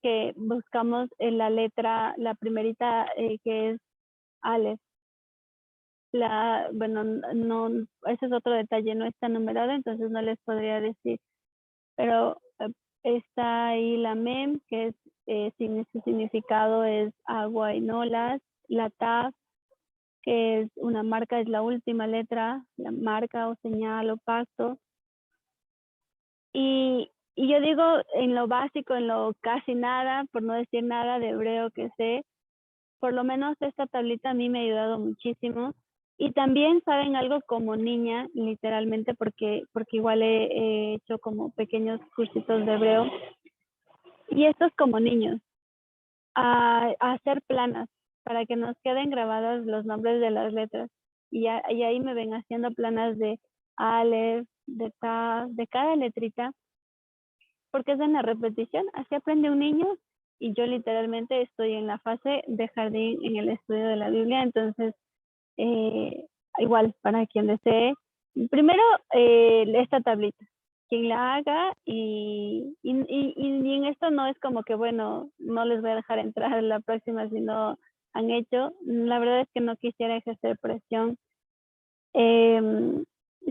que buscamos en la letra, la primerita que es Aleph. Bueno, no, ese es otro detalle, no está numerado, entonces no les podría decir. Pero está ahí la mem, que es, su significado es agua y nolas. La taf, que es una marca, es la última letra, la marca o señal o pacto. Y yo digo en lo básico, en lo casi nada, por no decir nada de hebreo que sé, por lo menos esta tablita a mí me ha ayudado muchísimo. Y también saben algo como niña, literalmente, porque igual he hecho como pequeños cursitos de hebreo. Y esto es como niños, a hacer planas para que nos queden grabados los nombres de las letras. Y ahí me ven haciendo planas de Aleph, de Ta, de cada letrita, porque es en la repetición. Así aprende un niño y yo literalmente estoy en la fase de jardín en el estudio de la Biblia, entonces igual para quien desee, primero esta tablita, quien la haga y en esto no es como que bueno, no les voy a dejar entrar la próxima si no han hecho, la verdad es que no quisiera ejercer presión,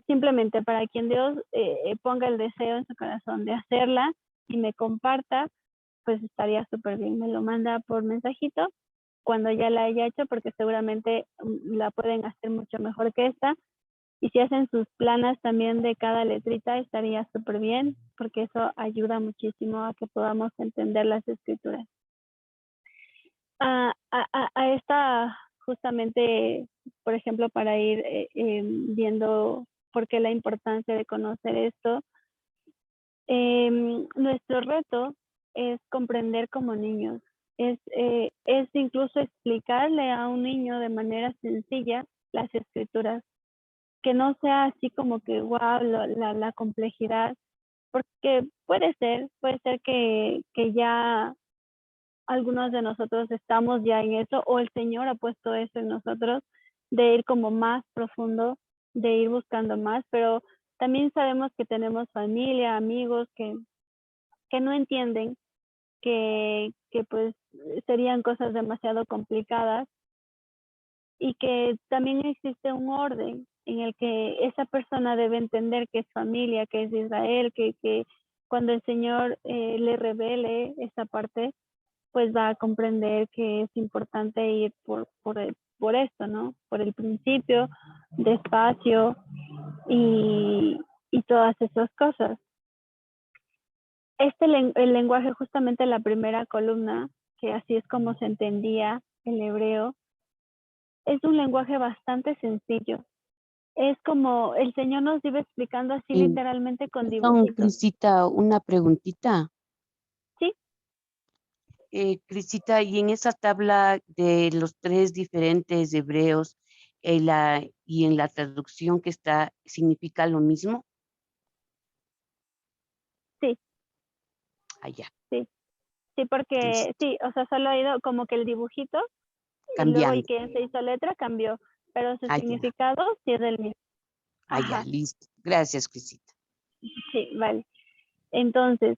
simplemente para quien Dios ponga el deseo en su corazón de hacerla y me comparta, pues estaría súper bien, me lo manda por mensajito cuando ya la haya hecho, porque seguramente la pueden hacer mucho mejor que esta. Y si hacen sus planas también de cada letrita, estaría súper bien, porque eso ayuda muchísimo a que podamos entender las escrituras. A esta, justamente, por ejemplo, para ir viendo por qué la importancia de conocer esto, nuestro reto es comprender como niños, es incluso explicarle a un niño de manera sencilla las escrituras, que no sea así como que, wow, la complejidad, porque puede ser que ya algunos de nosotros estamos ya en eso, o el Señor ha puesto eso en nosotros, de ir como más profundo, de ir buscando más, pero también sabemos que tenemos familia, amigos que no entienden, que pues serían cosas demasiado complicadas y que también existe un orden en el que esa persona debe entender que es familia, que es Israel, que cuando el Señor le revele esa parte, pues va a comprender que es importante ir por esto, ¿no? Por el principio, despacio y todas esas cosas. El lenguaje, justamente la primera columna, que así es como se entendía el hebreo, es un lenguaje bastante sencillo. Es como el Señor nos iba explicando así literalmente con Perdón, dibujitos. Crisita, una preguntita. Sí, Crisita, y en esa tabla de los 3 diferentes hebreos, y en la traducción que está, ¿significa lo mismo? sí, Allá, sí, sí, porque listo, sí, o sea, solo ha ido como que el dibujito y luego y cambiando. que se hizo letra cambió, pero su Allá, significado sí es el mismo. allá, Ajá, listo. Gracias, Crisita. sí, vale. Entonces,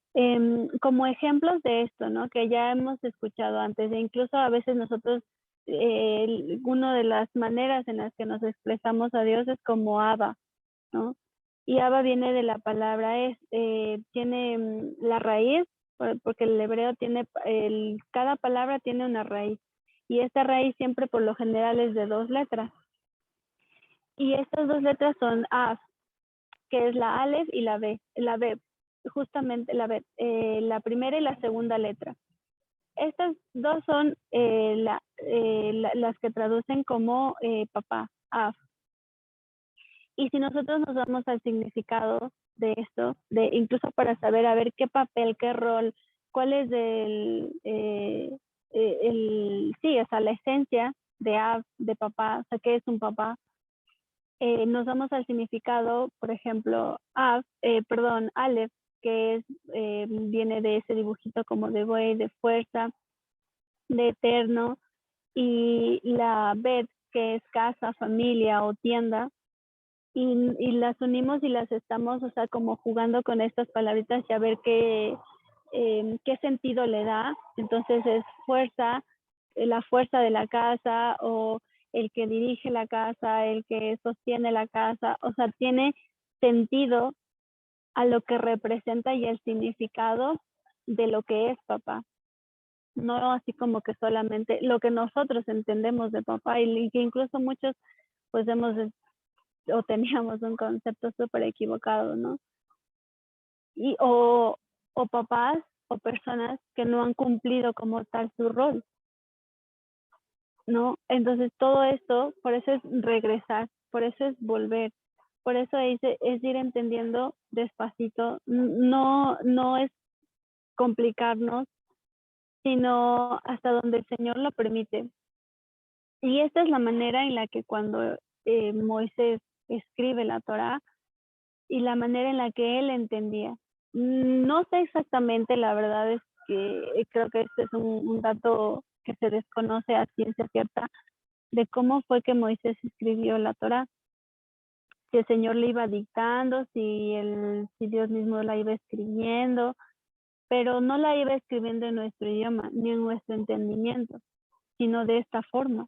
como ejemplos de esto, ¿no? Que ya hemos escuchado antes, e incluso a veces nosotros, una de las maneras en las que nos expresamos a Dios es como Abba, ¿no? Y Abba viene de la palabra, tiene la raíz, porque el hebreo tiene, cada palabra tiene una raíz, y esta raíz siempre por lo general es de 2 letras. Y estas 2 letras son Af, que es la Aleph y la B, justamente la B, la primera y la segunda letra. Estas dos son las que traducen como papá, Af. Y si nosotros nos vamos al significado de esto, incluso para saber a ver qué papel, qué rol, cuál es sí, o sea, la esencia de Av, de papá, o sea, ¿qué es un papá? Nos vamos al significado, por ejemplo, Aleph, que es, viene de ese dibujito como de buey, de fuerza, de eterno, y la Bet, que es casa, familia o tienda, y las unimos y las estamos, o sea, como jugando con estas palabritas y a ver qué sentido le da. Entonces es fuerza, la fuerza de la casa, o el que dirige la casa, el que sostiene la casa, o sea, tiene sentido a lo que representa y el significado de lo que es papá. No así como que solamente lo que nosotros entendemos de papá, y que incluso muchos pues o teníamos un concepto súper equivocado, ¿no? O papás o personas que no han cumplido como tal su rol, ¿no? Entonces todo esto, por eso es regresar, por eso es volver, por eso es ir entendiendo despacito, no es complicarnos, sino hasta donde el Señor lo permite. Y esta es la manera en la que cuando Moisés escribe la Torá y la manera en la que él entendía. No sé exactamente, la verdad es que creo que este es un dato que se desconoce a ciencia cierta de cómo fue que Moisés escribió la Torá. Si el Señor le iba dictando, si Dios mismo la iba escribiendo, pero no la iba escribiendo en nuestro idioma ni en nuestro entendimiento, sino de esta forma,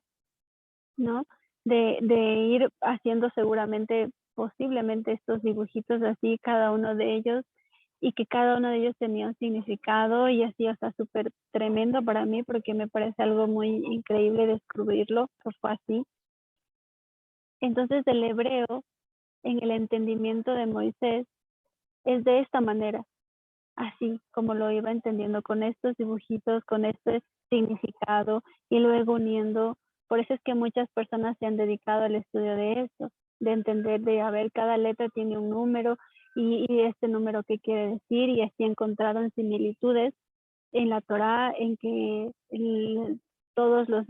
¿no? De ir haciendo seguramente, posiblemente estos dibujitos así, cada uno de ellos, y que cada uno de ellos tenía un significado y así, o sea, súper tremendo para mí, porque me parece algo muy increíble descubrirlo, que fue así. Entonces el hebreo, en el entendimiento de Moisés, es de esta manera, así como lo iba entendiendo, con estos dibujitos, con este significado, y luego uniendo. Por eso es que muchas personas se han dedicado al estudio de esto, de entender, de a ver, cada letra tiene un número y este número qué quiere decir, y así encontraron similitudes en la Torá, en que todos los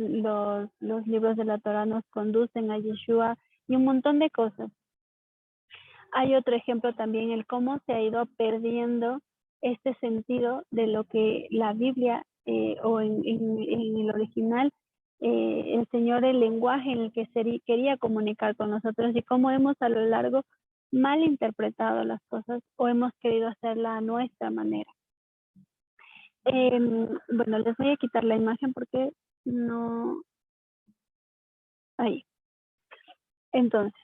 libros de la Torá nos conducen a Yeshua y un montón de cosas. Hay otro ejemplo también, el cómo se ha ido perdiendo este sentido de lo que la Biblia o en el original, el Señor, el lenguaje en el que quería comunicar con nosotros, y cómo hemos a lo largo mal interpretado las cosas o hemos querido hacerla a nuestra manera. Bueno, les voy a quitar la imagen porque no... Ahí. Entonces,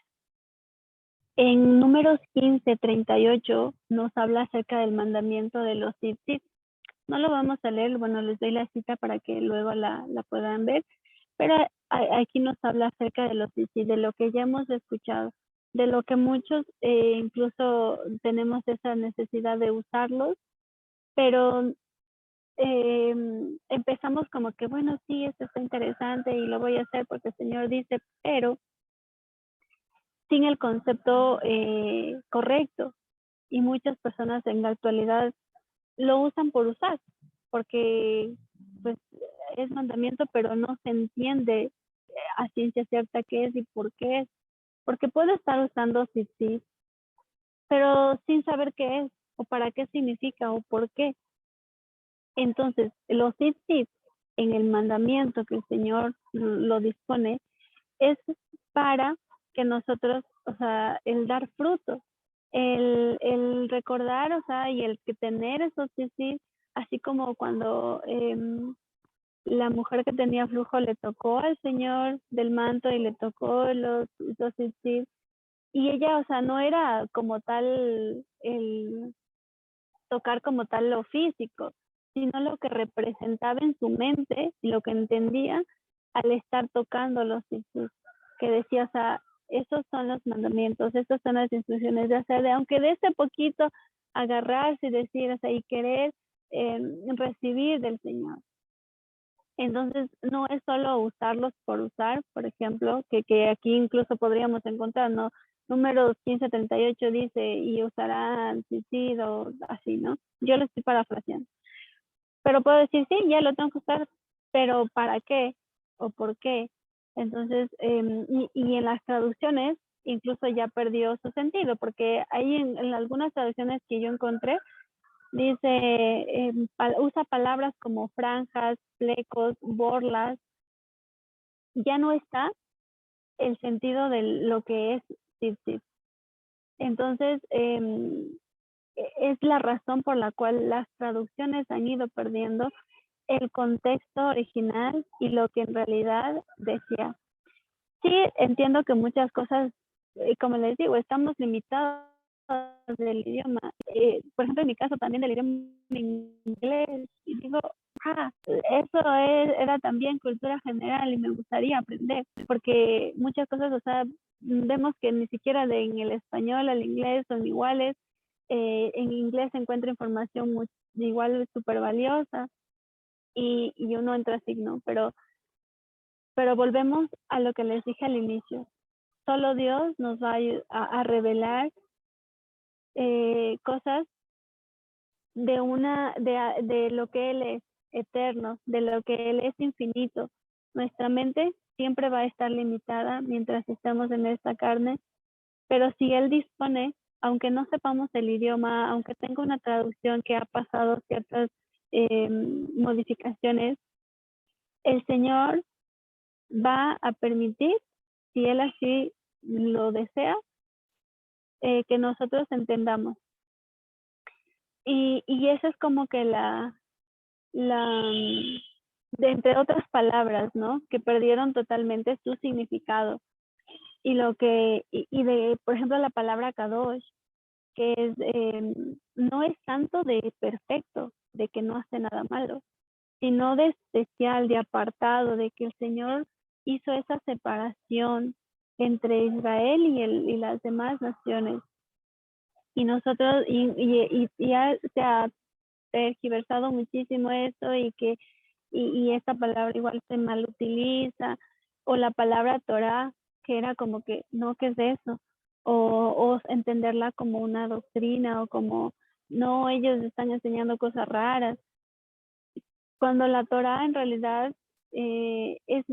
en Números 15:38 nos habla acerca del mandamiento de los tzitzit. No lo vamos a leer, bueno, les doy la cita para que luego la puedan ver, pero aquí nos habla acerca de los tzitzit, de lo que ya hemos escuchado, de lo que muchos incluso tenemos esa necesidad de usarlos, pero empezamos como que, bueno, sí, esto está interesante y lo voy a hacer porque el Señor dice, pero sin el concepto correcto. Y muchas personas en la actualidad lo usan por usar, porque pues es mandamiento, pero no se entiende a ciencia cierta qué es y por qué es. Porque puede estar usando sí, pero sin saber qué es, o para qué significa, o por qué. Entonces, los sí en el mandamiento que el Señor lo dispone, es para que nosotros, o sea, el dar fruto, el recordar, o sea, y el que tener esos sí, así como cuando la mujer que tenía flujo le tocó al Señor del manto y le tocó los sí, y ella, o sea, no era como tal el tocar como tal lo físico, sino lo que representaba en su mente y lo que entendía al estar tocando los Jesús, que decía, o sea, esos son los mandamientos, estas son las instrucciones de hacer, aunque de ese poquito agarrarse y decir, o sea, y querer recibir del Señor. Entonces, no es solo usarlos por usar, por ejemplo, que aquí incluso podríamos encontrar, ¿no? Números 15:38 dice, y usarán sí, o así, ¿no? Yo lo estoy parafraseando. Pero puedo decir, sí, ya lo tengo que usar, pero ¿para qué? ¿O por qué? Entonces, y en las traducciones incluso ya perdió su sentido, porque ahí en algunas traducciones que yo encontré, dice, usa palabras como franjas, flecos, borlas, ya no está el sentido de lo que es tzip. Entonces, es la razón por la cual las traducciones han ido perdiendo el contexto original y lo que en realidad decía. Sí, entiendo que muchas cosas, como les digo, estamos limitados del idioma. Por ejemplo, en mi caso también del idioma inglés. Y digo, eso era también cultura general y me gustaría aprender, porque muchas cosas, o sea, vemos que ni siquiera en el español al inglés son iguales. En inglés se encuentra información igual súper valiosa y uno entra así, ¿no? Pero volvemos a lo que les dije al inicio. Solo Dios nos va a revelar cosas de lo que Él es eterno, de lo que Él es infinito. Nuestra mente siempre va a estar limitada mientras estamos en esta carne, pero si Él dispone, aunque no sepamos el idioma, aunque tenga una traducción que ha pasado ciertas modificaciones, el Señor va a permitir, si Él así lo desea, que nosotros entendamos. Y eso es como que entre otras palabras, ¿no? Que perdieron totalmente su significado. Y por ejemplo, la palabra kadosh, que no es tanto de perfecto, de que no hace nada malo, sino de especial, de apartado, de que el Señor hizo esa separación entre Israel y las demás naciones. Y nosotros, y se ha tergiversado muchísimo esto y esta palabra igual se mal utiliza, o la palabra Torah, que era como que, no, ¿qué es eso? O entenderla como una doctrina o como, no, ellos están enseñando cosas raras, cuando la Torah en realidad es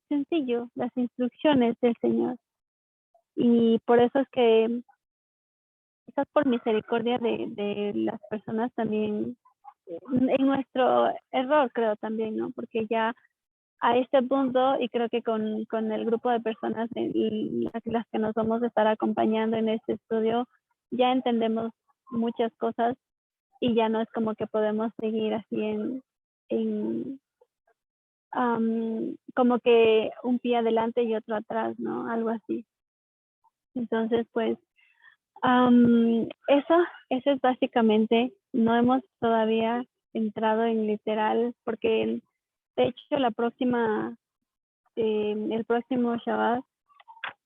sencillo, las instrucciones del Señor. Y por eso es que quizás por misericordia de las personas también, en nuestro error creo también, ¿no? Porque ya a este punto, y creo que con el grupo de personas las que nos vamos a estar acompañando en este estudio, ya entendemos muchas cosas y ya no es como que podemos seguir así como que un pie adelante y otro atrás, ¿no? Algo así. Entonces, pues, eso es básicamente, no hemos todavía entrado en literal, porque de hecho el próximo Shabbat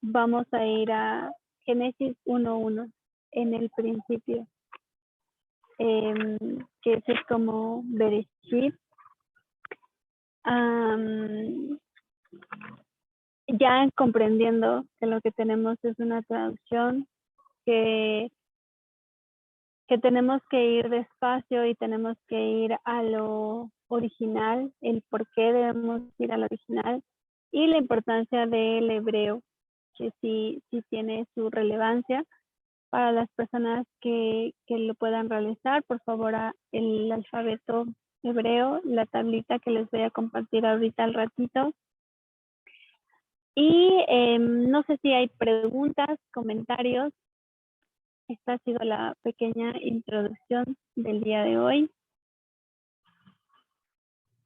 vamos a ir a Génesis 1:1, en el principio, que es como Bereshit. Ya comprendiendo que lo que tenemos es una traducción, que tenemos que ir despacio y tenemos que ir a lo original, el por qué debemos ir al original y la importancia del hebreo, que sí tiene su relevancia para las personas que lo puedan realizar. Por favor, el alfabeto hebreo, la tablita que les voy a compartir ahorita al ratito. Y no sé si hay preguntas, comentarios. Esta ha sido la pequeña introducción del día de hoy.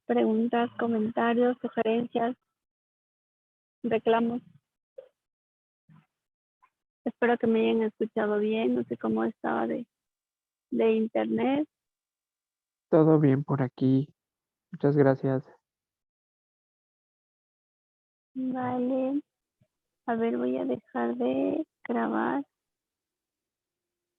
Preguntas, comentarios, sugerencias, reclamos. Espero que me hayan escuchado bien. No sé cómo estaba de internet. Todo bien por aquí. Muchas gracias. Vale. A ver, voy a dejar de grabar.